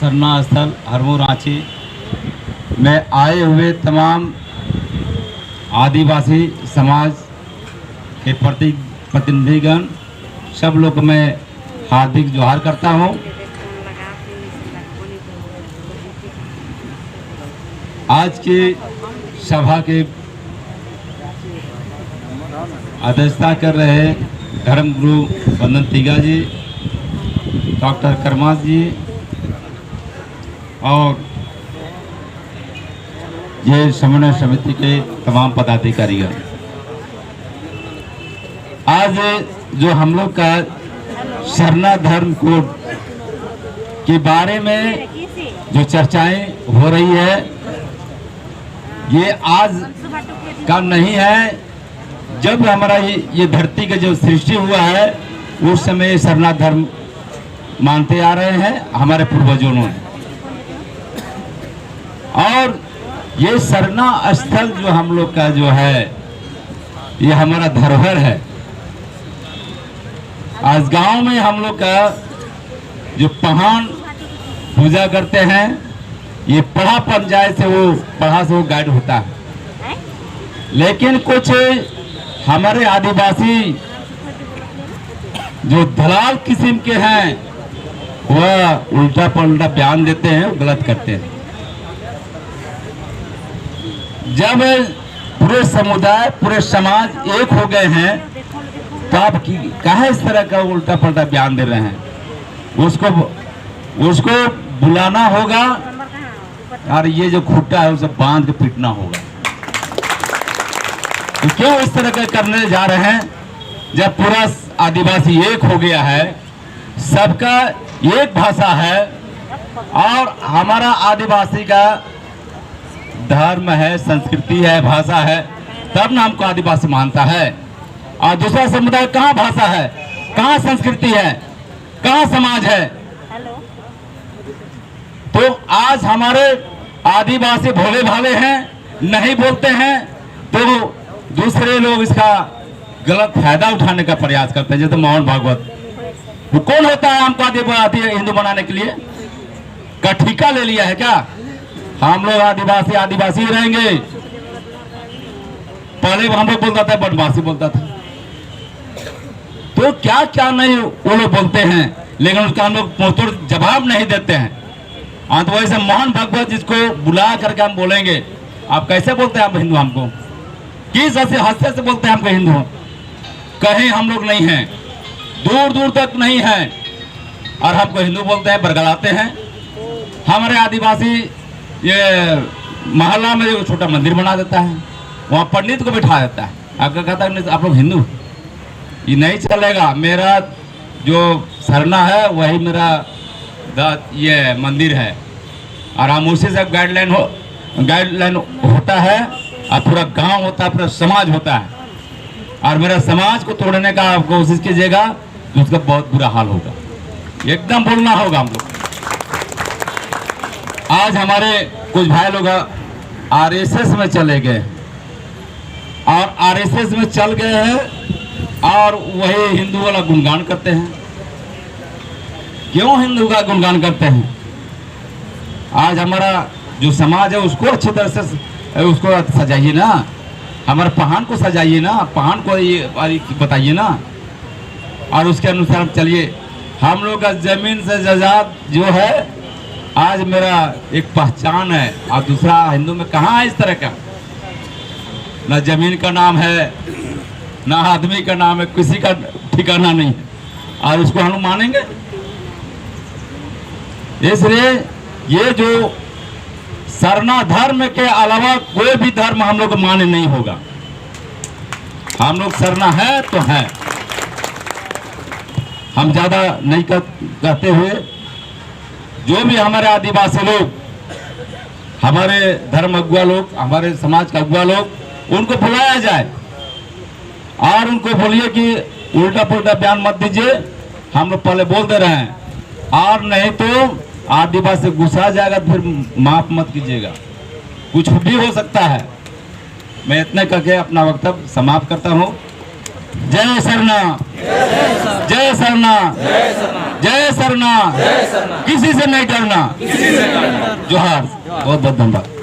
सरना स्थल हरमू रांची में आए हुए तमाम आदिवासी समाज के प्रतिनिधिगण सब लोग को मैं हार्दिक जोहार करता हूँ। आज की सभा के अध्यक्षता कर रहे धर्मगुरु वंदन तिगा जी, डॉक्टर करमास जी और ये समन्वय समिति के तमाम पदाधिकारीगण। आज जो हम लोग का सरना धर्म कोड के बारे में जो चर्चाएं हो रही है, ये आज का नहीं है। जब हमारा ये धरती का जो सृष्टि हुआ है उस समय सरना धर्म मानते आ रहे हैं हमारे पूर्वजों ने। और ये सरना स्थल जो हम लोग का जो है ये हमारा धरोहर है। आज गांव में हम लोग का जो पहान पूजा करते हैं, ये पढ़ा पंचायत से वो गाइड होता है। लेकिन कुछ हमारे आदिवासी जो दलाल किस्म के हैं वह उल्टा पलटा बयान देते हैं, गलत करते हैं। जब पूरे समुदाय पूरे समाज एक हो गए हैं तो आप कहाँ इस तरह का उल्टा पलटा बयान दे रहे हैं? उसको बुलाना होगा और ये जो खुट्टा है उसे बांध के पीटना होगा। तो क्यों इस तरह का करने जा रहे हैं? जब पूरा आदिवासी एक हो गया है, सबका एक भाषा है और हमारा आदिवासी का धर्म है, संस्कृति है, भाषा है, तब ना हमको आदिवासी मानता है। और दूसरा समुदाय कहाँ भाषा है, कहाँ संस्कृति है, कहाँ समाज है? तो आज हमारे आदिवासी भोले भाले हैं, नहीं बोलते हैं, तो दूसरे लोग इसका गलत फायदा उठाने का प्रयास करते हैं। जैसे मोहन भागवत, वो कौन होता है हमको आदिवासी हिंदू बनाने के लिए? का ठेका ले लिया है क्या? हम लोग आदिवासी ही रहेंगे। पहले हम लोग बोलता था, बनवासी बोलता था। तो क्या क्या नहीं वो लोग बोलते हैं, लेकिन उसका हम लोग मुंहतोड़ जवाब नहीं देते हैं। तो वैसे मोहन भागवत जिसको बुला करके हम बोलेंगे, आप कैसे बोलते हैं आप हिंदू? हमको किस हंसते से बोलते हैं हमको हिंदू? कहीं हम लोग नहीं हैं, दूर दूर तक नहीं हैं, और हमको हिंदू बोलते हैं, बरगलाते हैं। हमारे आदिवासी ये मोहल्ला में जो छोटा मंदिर बना देता है, वहाँ पंडित को बिठा देता है, आकर कहता है आप लोग हिंदू। ये नहीं चलेगा। मेरा जो सरना है वही मेरा ये मंदिर है, और हम उसी से गाइडलाइन होता है, और पूरा गांव होता है, पूरा समाज होता है। और मेरा समाज को तोड़ने का आप कोशिश कीजिएगा तो उसका बहुत बुरा हाल होगा। एकदम बोलना होगा हम लोग। आज हमारे कुछ भाई लोग आरएसएस में चले गए, और आरएसएस में चल गए हैं और वही हिंदू वाला गुणगान करते हैं। क्यों हिंदू का गुणगान करते हैं? आज हमारा जो समाज है उसको अच्छी तरह से उसको सजाइए ना, हमारे पहान को सजाइए ना, पहान को ये बताइए ना, और उसके अनुसार चलिए। हम लोग का जमीन से जायदाद जो है आज मेरा एक पहचान है, और दूसरा हिंदू में कहाँ है इस तरह का? ना जमीन का नाम है, ना आदमी का नाम है, किसी का ठिकाना नहीं है, और उसको हम मानेंगे? इसलिए ये जो सरना धर्म के अलावा कोई भी धर्म हम लोग को मान्य नहीं होगा। हम लोग सरना है तो है। हम ज्यादा नहीं कहते हुए, जो भी हमारे आदिवासी लोग, हमारे धर्म अगुआ लोग, हमारे समाज का अगुआ लोग, उनको बुलाया जाए और उनको बोलिए कि उल्टा पुल्टा बयान मत दीजिए। हम लोग पहले बोल दे रहे हैं, और नहीं तो आदिवासी गुस्सा जाएगा, फिर माफ मत कीजिएगा, कुछ भी हो सकता है। मैं इतने करके अपना वक्तव्य समाप्त करता हूँ। जय सरना, जय सरना, जय सरना, जय सरना। सरना, किसी से नहीं डरना। जोहार, बहुत बहुत धन्यवाद।